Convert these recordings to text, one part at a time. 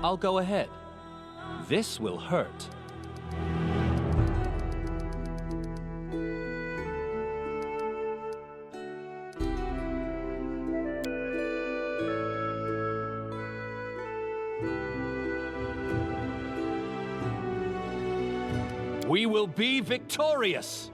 I'll go ahead. This will hurt. We will be victorious!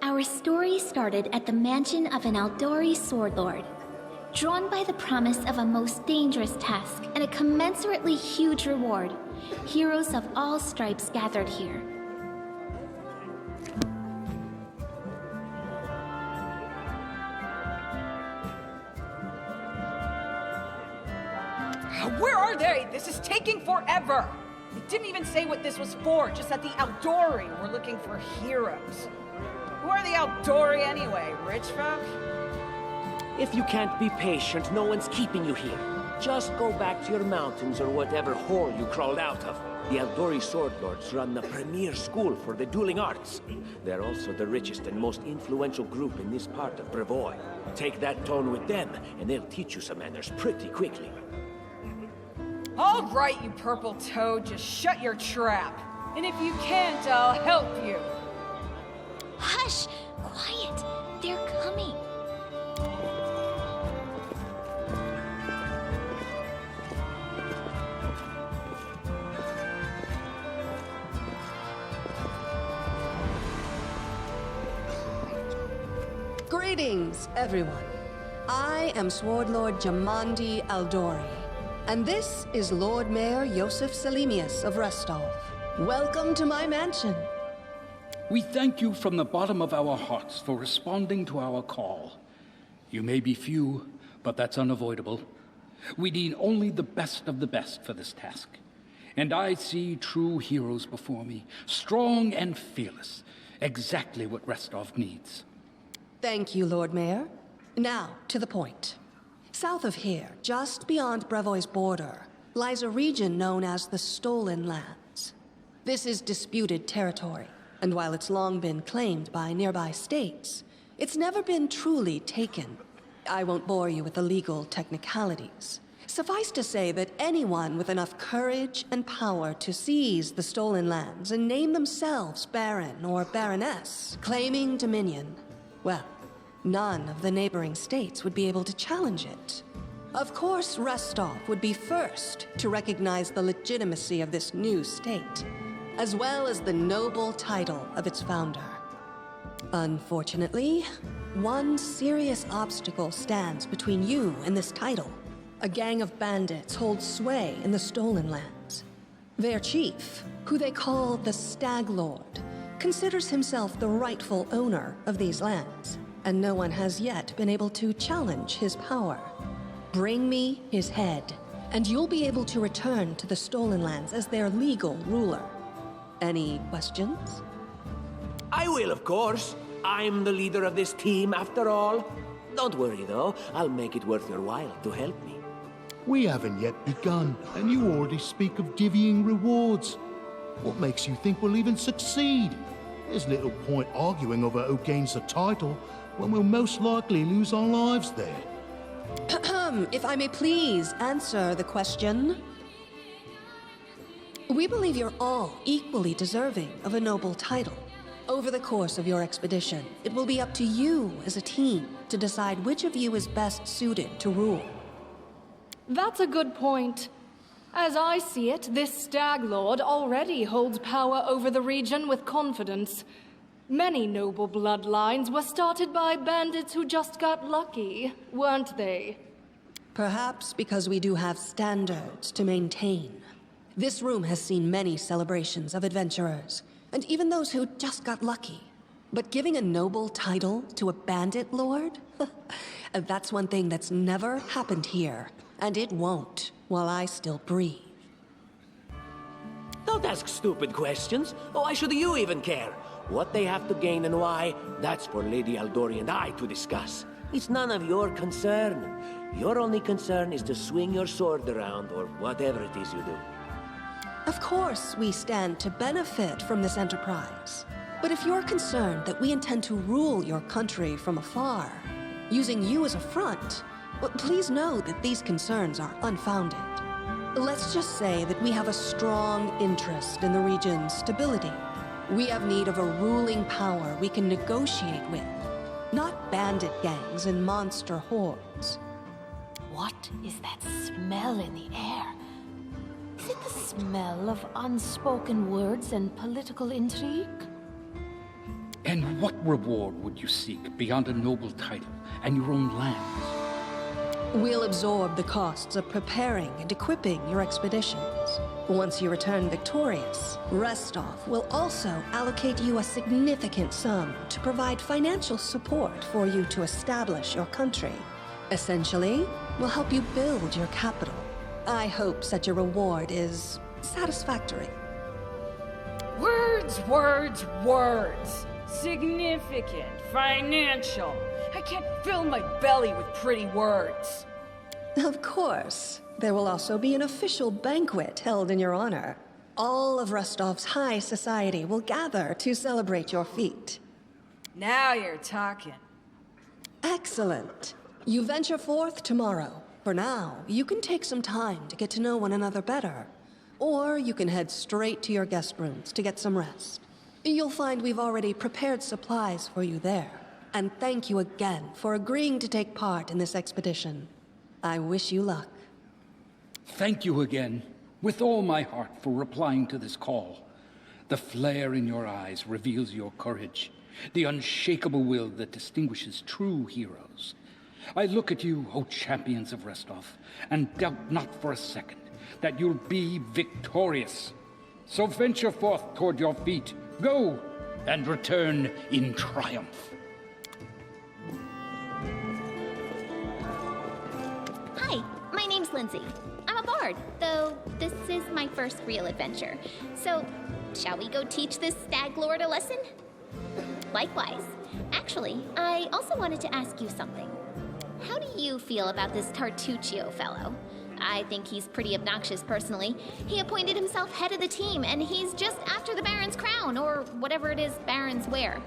Our story started at the mansion of an Aldori sword lord. Drawn by the promise of a most dangerous task and a commensurately huge reward, heroes of all stripes gathered here. Where are they? This is taking forever! It didn't even say what this was for, just that the Aldori were looking for heroes. Who are the Aldori anyway? Rich folk? If you can't be patient, no one's keeping you here. Just go back to your mountains or whatever hole you crawled out of. The Aldori Sword Lords run the premier school for the dueling arts. They're also the richest and most influential group in this part of Brevoy. Take that tone with them, and they'll teach you some manners pretty quickly. All right, you purple toad, just shut your trap. And if you can't, I'll help you. Hush! Quiet! They're coming! Greetings, everyone. I am Sword Lord Jamandi Aldori, and this is Lord Mayor Yosef Selimius of Restov. Welcome to my mansion. We thank you from the bottom of our hearts for responding to our call. You may be few, but that's unavoidable. We need only the best of the best for this task. And I see true heroes before me, strong and fearless, exactly what Restov needs. Thank you, Lord Mayor. Now, to the point. South of here, just beyond Brevoy's border, lies a region known as the Stolen Lands. This is disputed territory, and while it's long been claimed by nearby states, it's never been truly taken. I won't bore you with the legal technicalities. Suffice to say that anyone with enough courage and power to seize the Stolen Lands and name themselves Baron or Baroness, claiming dominion, well, none of the neighboring states would be able to challenge it. Of course, Restov would be first to recognize the legitimacy of this new state, as well as the noble title of its founder. Unfortunately, one serious obstacle stands between you and this title. A gang of bandits holds sway in the Stolen Lands. Their chief, who they call the Stag Lord, considers himself the rightful owner of these lands, and no one has yet been able to challenge his power. Bring me his head, and you'll be able to return to the Stolen Lands as their legal ruler. Any questions? I will, of course. I'm the leader of this team, after all. Don't worry, though. I'll make it worth your while to help me. We haven't yet begun, and you already speak of divvying rewards. What makes you think we'll even succeed? There's little point arguing over who gains the title when we'll most likely lose our lives there. If I may please answer the question. We believe you're all equally deserving of a noble title. Over the course of your expedition, it will be up to you as a team to decide which of you is best suited to rule. That's a good point. As I see it, this Stag Lord already holds power over the region with confidence. Many noble bloodlines were started by bandits who just got lucky, weren't they? Perhaps because we do have standards to maintain. This room has seen many celebrations of adventurers, and even those who just got lucky. But giving a noble title to a bandit lord? That's one thing that's never happened here, and it won't while I still breathe. Don't ask stupid questions. Why should you even care? What they have to gain and why, that's for Lady Aldori and I to discuss. It's none of your concern. Your only concern is to swing your sword around, or whatever it is you do. Of course, we stand to benefit from this enterprise. But if you're concerned that we intend to rule your country from afar, using you as a front, well, please know that these concerns are unfounded. Let's just say that we have a strong interest in the region's stability. We have need of a ruling power we can negotiate with, not bandit gangs and monster hordes. What is that smell in the air? Is it the smell of unspoken words and political intrigue? And what reward would you seek beyond a noble title and your own lands? We'll absorb the costs of preparing and equipping your expeditions. Once you return victorious, Restov will also allocate you a significant sum to provide financial support for you to establish your country. Essentially, we'll help you build your capital. I hope such a reward is satisfactory. Words, words, words. Significant, financial. I can't fill my belly with pretty words. Of course. There will also be an official banquet held in your honor. All of Rostov's high society will gather to celebrate your feat. Now you're talking. Excellent. You venture forth tomorrow. For now, you can take some time to get to know one another better. Or you can head straight to your guest rooms to get some rest. You'll find we've already prepared supplies for you there. And thank you again for agreeing to take part in this expedition. I wish you luck. Thank you again, with all my heart, for replying to this call. The flare in your eyes reveals your courage, the unshakable will that distinguishes true heroes. I look at you, O champions of Restov, and doubt not for a second that you'll be victorious. So venture forth toward your feet, go, and return in triumph. Hi, my name's Lindsay. I'm a bard, though this is my first real adventure. So, shall we go teach this stag lord a lesson? Likewise. Actually, I also wanted to ask you something. How do you feel about this Tartuccio fellow? I think he's pretty obnoxious personally. He appointed himself head of the team, and he's just after the Baron's crown, or whatever it is barons wear.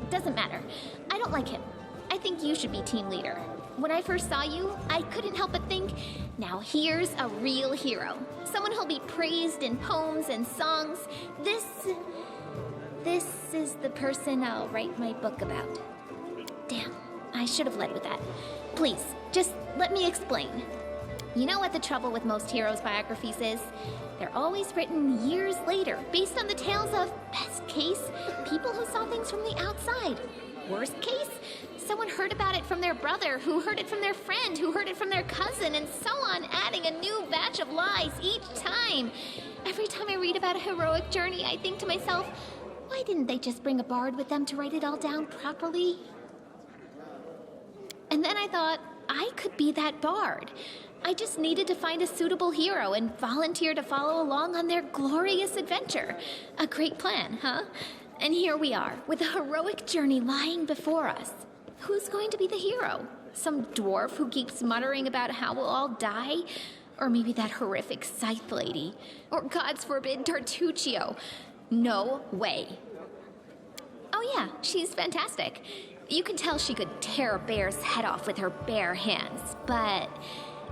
Doesn't matter. I don't like him. I think you should be team leader. When I first saw you, I couldn't help but think, now here's a real hero. Someone who'll be praised in poems and songs. This is the person I'll write my book about. Damn, I should have led with that. Please, just let me explain. You know what the trouble with most heroes' biographies is? They're always written years later, based on the tales of, best case, people who saw things from the outside. Worst case, someone heard about it from their brother, who heard it from their friend, who heard it from their cousin, and so on, adding a new batch of lies each time. Every time I read about a heroic journey, I think to myself, why didn't they just bring a bard with them to write it all down properly? And then I thought, I could be that bard. I just needed to find a suitable hero and volunteer to follow along on their glorious adventure. A great plan, huh? And here we are, with a heroic journey lying before us. Who's going to be the hero? Some dwarf who keeps muttering about how we'll all die? Or maybe that horrific scythe lady? Or, God's forbid, Tartuccio? No way. Oh yeah, she's fantastic. You can tell she could tear a bear's head off with her bare hands, but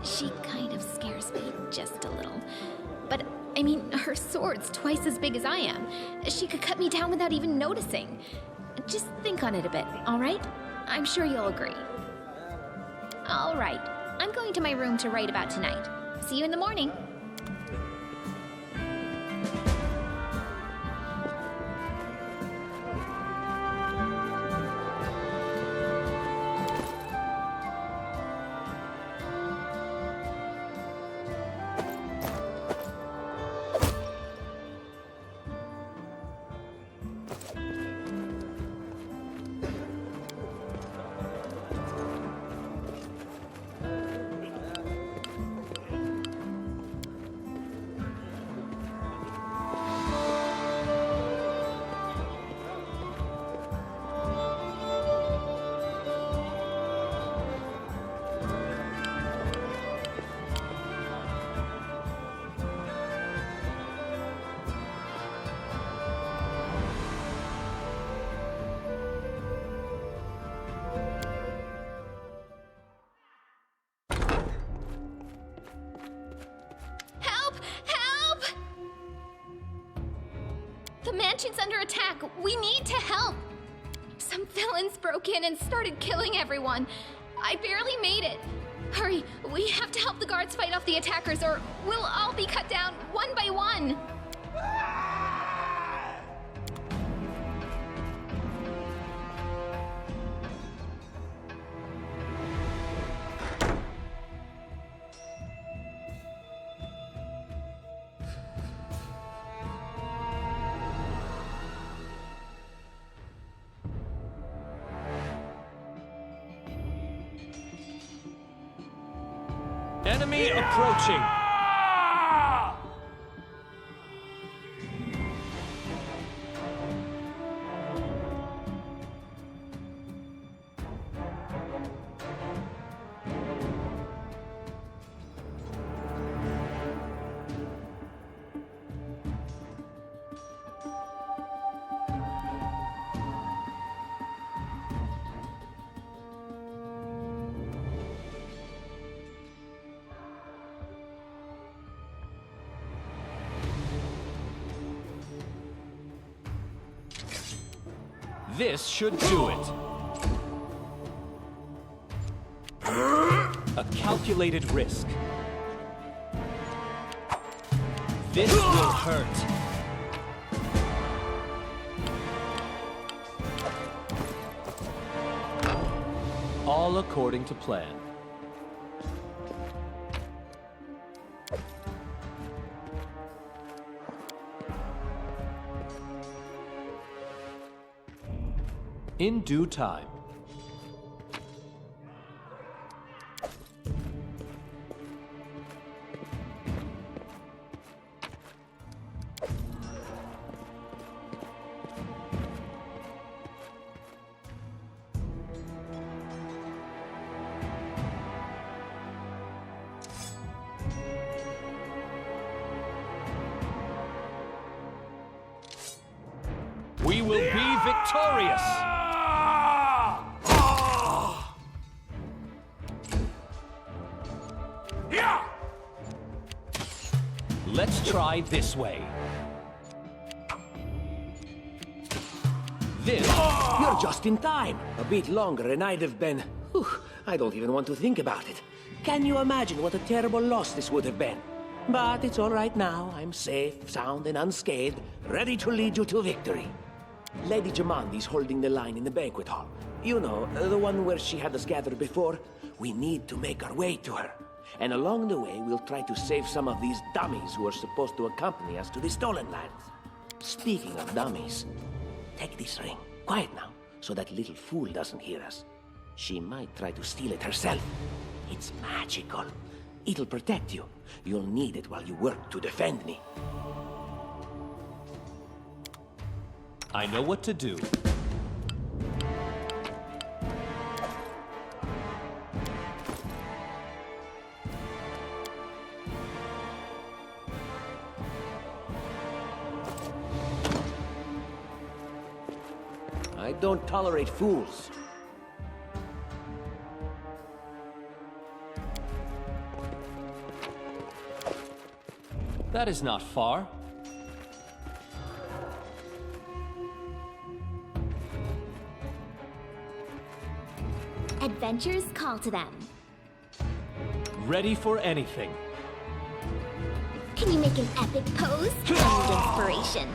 she kind of scares me just a little. But, I mean, her sword's twice as big as I am. She could cut me down without even noticing. Just think on it a bit, all right? I'm sure you'll agree. All right, I'm going to my room to write about tonight. See you in the morning. mansion's under attack. We need to help. Some villains broke in and started killing everyone. I barely made it. Hurry, we have to help the guards fight off the attackers or we'll all be cut down one by one. Enemy approaching. This should do it. A calculated risk. This will hurt. All according to plan. In due time. We will be victorious! Let's try this way. This... You're just in time. A bit longer and I'd have been... Whew, I don't even want to think about it. Can you imagine what a terrible loss this would have been? But it's all right now. I'm safe, sound, and unscathed, ready to lead you to victory. Lady Jamandi's holding the line in the banquet hall. You know, the one where she had us gathered before. We need to make our way to her. And along the way, we'll try to save some of these dummies who are supposed to accompany us to the Stolen Lands. Speaking of dummies, take this ring. Quiet now, so that little fool doesn't hear us. She might try to steal it herself. It's magical. It'll protect you. You'll need it while you work to defend me. I know what to do. I don't tolerate fools. That is not far. Adventures call to them. Ready for anything. Can you make an epic pose? I need inspiration.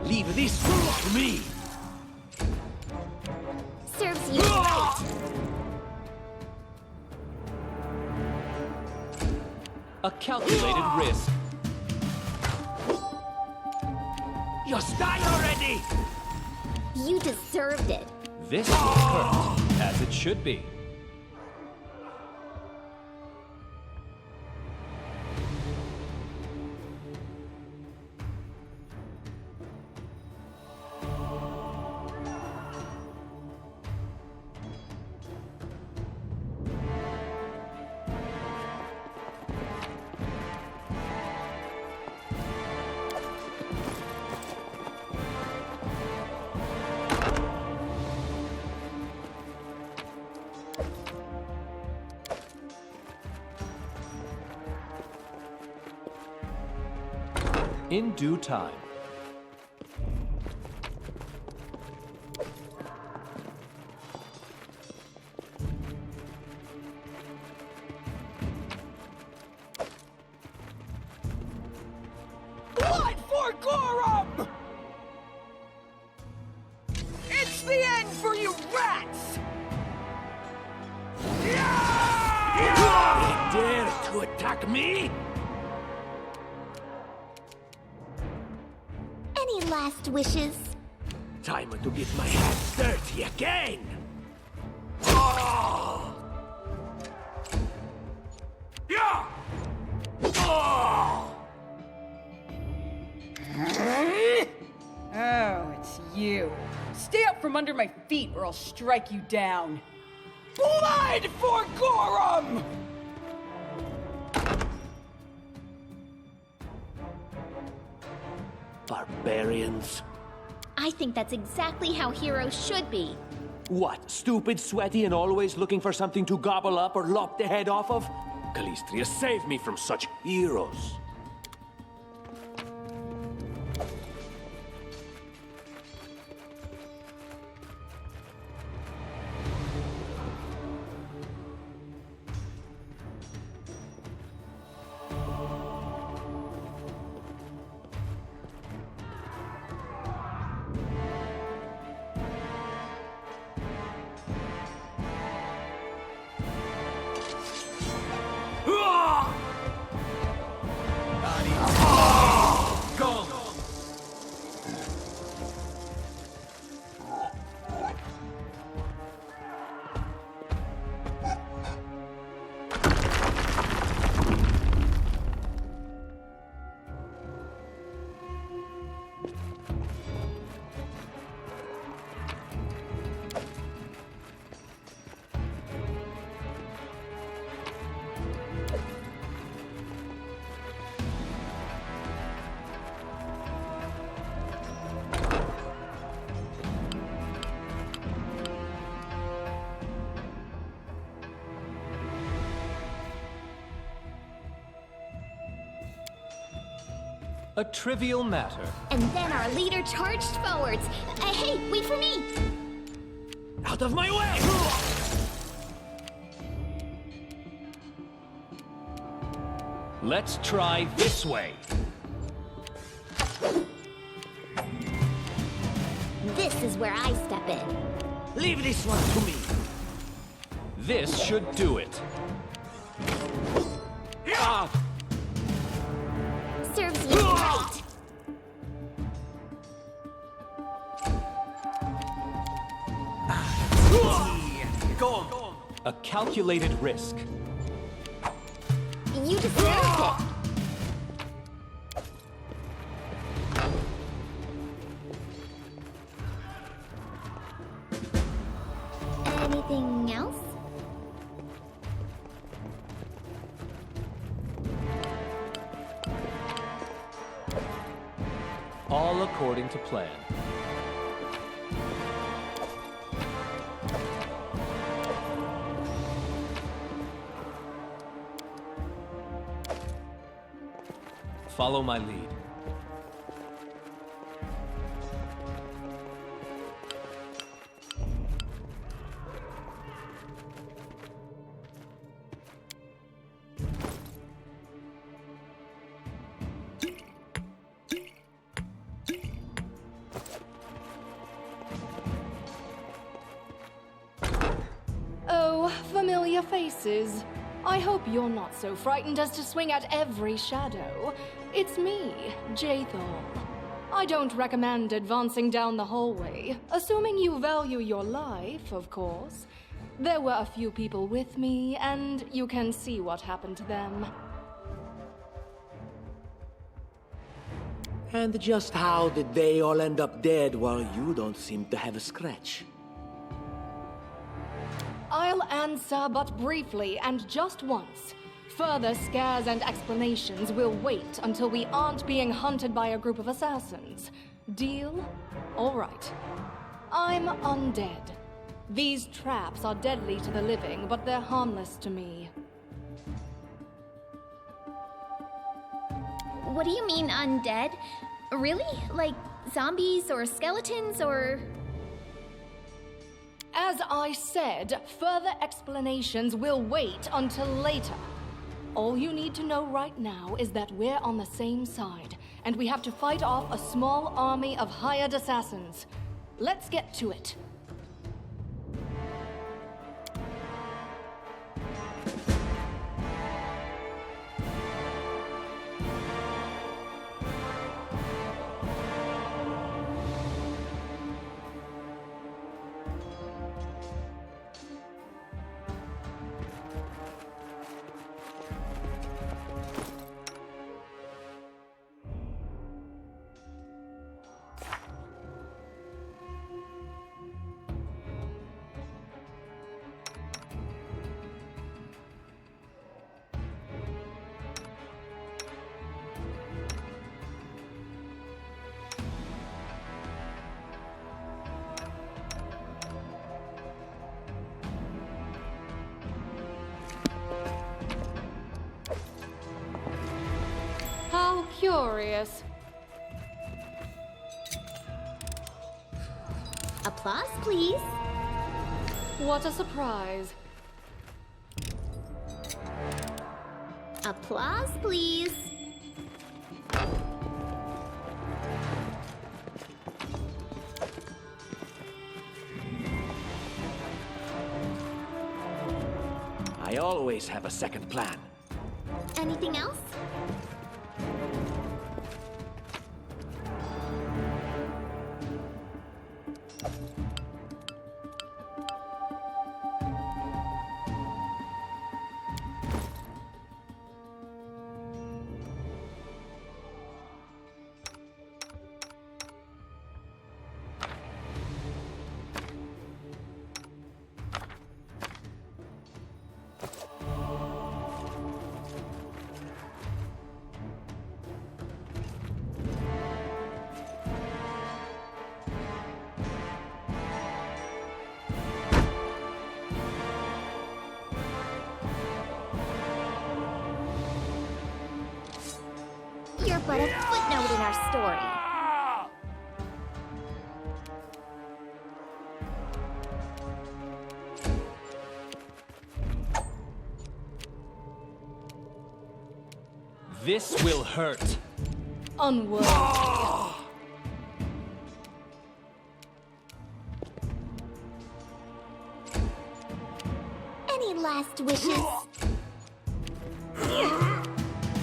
Leave this fool to me! Serves you right. A calculated risk. Just die already! You deserved it. This will hurt, as it should be. In due time. Blood for Gorum! It's the end for you rats! You dare to attack me? Any last wishes? Time to get my hands dirty again! Oh! Yeah! Oh! Oh, it's you. Stay up from under my feet or I'll strike you down. Blood for Gorum! Barbarians. I think that's exactly how heroes should be. What, stupid, sweaty, and always looking for something to gobble up or lop the head off of? Calistria, save me from such heroes. A trivial matter. And then our leader charged forwards. Hey, wait for me! Out of my way! Let's try this way. This is where I step in. Leave this one to me. This should do it. Ah! Serves you right. Go on. A calculated risk. You deserved it. Anything else? All according to plan. Follow my lead. Oh, familiar faces. I hope you're not so frightened as to swing at every shadow. It's me, Jaethal. I don't recommend advancing down the hallway, assuming you value your life, of course. There were a few people with me, and you can see what happened to them. And just how did they all end up dead while you don't seem to have a scratch? I'll answer but briefly and just once. Further scares and explanations will wait until we aren't being hunted by a group of assassins. Deal? All right. I'm undead. These traps are deadly to the living, but they're harmless to me. What do you mean undead? Really? Like zombies or skeletons or... As I said, further explanations will wait until later. All you need to know right now is that we're on the same side, and we have to fight off a small army of hired assassins. Let's get to it. How curious. Applause, please. What a surprise. Applause, please. I always have a second plan. Anything else? You're but a footnote in our story. This will hurt. Unworthy. Any last wishes?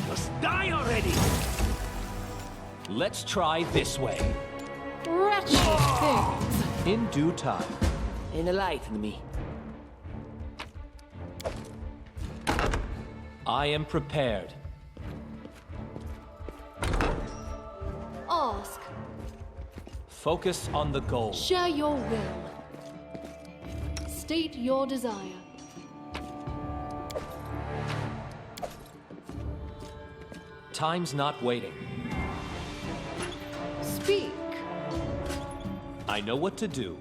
Just die already! Let's try this way. Wretched things. In due time. Enlighten me. I am prepared. Ask. Focus on the goal. Share your will. State your desire. Time's not waiting. Speak. I know what to do.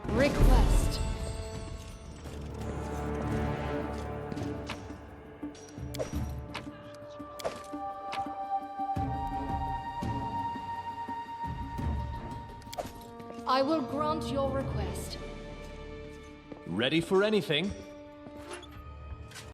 Request. I will grant your request. Ready for anything?